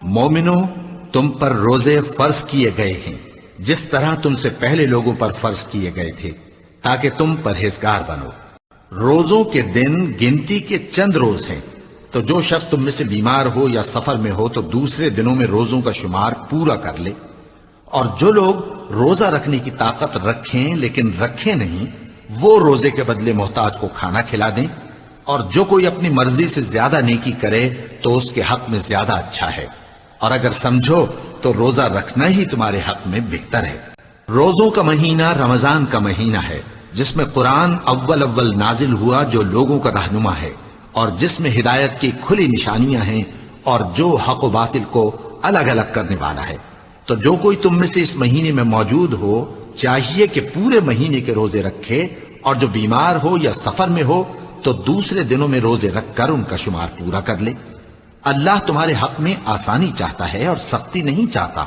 مومنو، تم پر روزے فرض کیے گئے ہیں جس طرح تم سے پہلے لوگوں پر فرض کیے گئے تھے، تاکہ تم پرہیزگار بنو۔ روزوں کے دن گنتی کے چند روز ہیں، تو جو شخص تم میں سے بیمار ہو یا سفر میں ہو تو دوسرے دنوں میں روزوں کا شمار پورا کر لے۔ اور جو لوگ روزہ رکھنے کی طاقت رکھیں لیکن رکھیں نہیں، وہ روزے کے بدلے محتاج کو کھانا کھلا دیں۔ اور جو کوئی اپنی مرضی سے زیادہ نیکی کرے تو اس کے حق میں زیادہ اچھا ہے، اور اگر سمجھو تو روزہ رکھنا ہی تمہارے حق میں بہتر ہے۔ روزوں کا مہینہ رمضان کا مہینہ ہے، جس میں قرآن اول نازل ہوا، جو لوگوں کا رہنما ہے اور جس میں ہدایت کی کھلی نشانیاں ہیں، اور جو حق و باطل کو الگ الگ کرنے والا ہے۔ تو جو کوئی تم میں سے اس مہینے میں موجود ہو چاہیے کہ پورے مہینے کے روزے رکھے، اور جو بیمار ہو یا سفر میں ہو تو دوسرے دنوں میں روزے رکھ کر ان کا شمار پورا کر لے۔ اللہ تمہارے حق میں آسانی چاہتا ہے اور سختی نہیں چاہتا،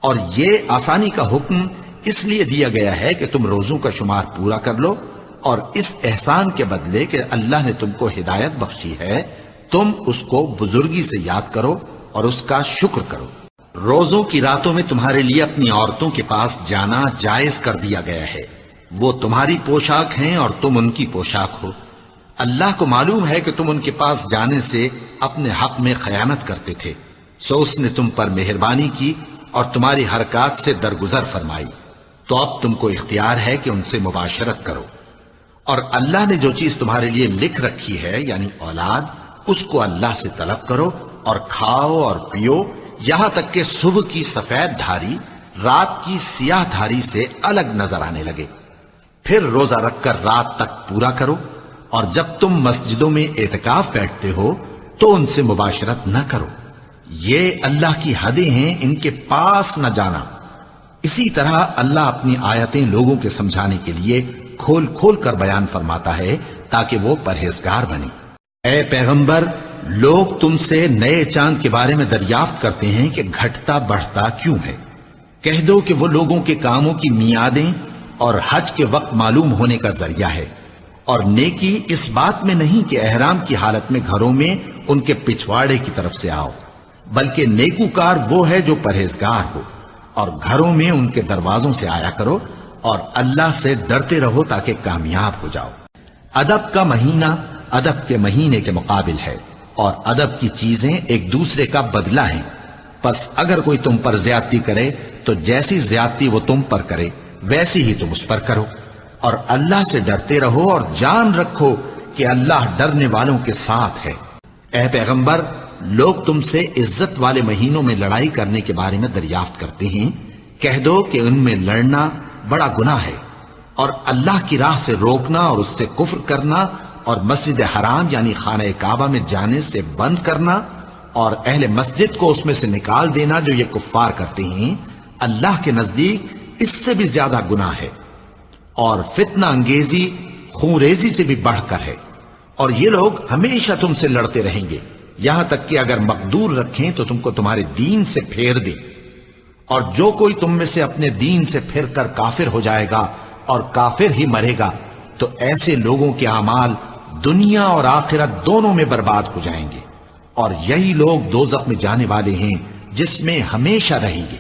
اور یہ آسانی کا حکم اس لیے دیا گیا ہے کہ تم روزوں کا شمار پورا کر لو، اور اس احسان کے بدلے کہ اللہ نے تم کو ہدایت بخشی ہے، تم اس کو بزرگی سے یاد کرو اور اس کا شکر کرو۔ روزوں کی راتوں میں تمہارے لیے اپنی عورتوں کے پاس جانا جائز کر دیا گیا ہے، وہ تمہاری پوشاک ہیں اور تم ان کی پوشاک ہو۔ اللہ کو معلوم ہے کہ تم ان کے پاس جانے سے اپنے حق میں خیانت کرتے تھے، سو اس نے تم پر مہربانی کی اور تمہاری حرکات سے درگزر فرمائی، تو اب تم کو اختیار ہے کہ ان سے مباشرت کرو۔ اور اللہ نے جو چیز تمہارے لیے لکھ رکھی ہے یعنی اولاد، اس کو اللہ سے طلب کرو اور کھاؤ اور پیو، یہاں تک کہ صبح کی سفید دھاری رات کی سیاہ دھاری سے الگ نظر آنے لگے، پھر روزہ رکھ کر رات تک پورا کرو۔ اور جب تم مسجدوں میں اعتکاف بیٹھتے ہو تو ان سے مباشرت نہ کرو، یہ اللہ کی حدیں ہیں، ان کے پاس نہ جانا۔ اسی طرح اللہ اپنی آیتیں لوگوں کے سمجھانے کے لیے کھول کھول کر بیان فرماتا ہے تاکہ وہ پرہیزگار بنے۔ اے پیغمبر، لوگ تم سے نئے چاند کے بارے میں دریافت کرتے ہیں کہ گھٹتا بڑھتا کیوں ہے۔ کہہ دو کہ وہ لوگوں کے کاموں کی میعادیں اور حج کے وقت معلوم ہونے کا ذریعہ ہے، اور نیکی اس بات میں نہیں کہ احرام کی حالت میں گھروں میں ان کے پچھواڑے کی طرف سے آؤ، بلکہ نیکوکار وہ ہے جو پرہیزگار ہو، اور گھروں میں ان کے دروازوں سے آیا کرو، اور اللہ سے ڈرتے رہو تاکہ کامیاب ہو جاؤ۔ ادب کا مہینہ ادب کے مہینے کے مقابل ہے، اور ادب کی چیزیں ایک دوسرے کا بدلہ ہیں۔ پس اگر کوئی تم پر زیادتی کرے تو جیسی زیادتی وہ تم پر کرے ویسی ہی تم اس پر کرو، اور اللہ سے ڈرتے رہو اور جان رکھو کہ اللہ ڈرنے والوں کے ساتھ ہے۔ اے پیغمبر، لوگ تم سے عزت والے مہینوں میں لڑائی کرنے کے بارے میں دریافت کرتے ہیں، کہہ دو کہ ان میں لڑنا بڑا گناہ ہے، اور اللہ کی راہ سے روکنا اور اس سے کفر کرنا، اور مسجد حرام یعنی خانہ کعبہ میں جانے سے بند کرنا، اور اہل مسجد کو اس میں سے نکال دینا جو یہ کفار کرتے ہیں، اللہ کے نزدیک اس سے بھی زیادہ گناہ ہے، اور فتنہ انگیزی خونریزی سے بھی بڑھ کر ہے۔ اور یہ لوگ ہمیشہ تم سے لڑتے رہیں گے، یہاں تک کہ اگر مقدور رکھیں تو تم کو تمہارے دین سے پھیر دیں۔ اور جو کوئی تم میں سے اپنے دین سے پھر کر کافر ہو جائے گا اور کافر ہی مرے گا تو ایسے لوگوں کے اعمال دنیا اور آخرت دونوں میں برباد ہو جائیں گے، اور یہی لوگ دوزخ میں جانے والے ہیں جس میں ہمیشہ رہیں گے۔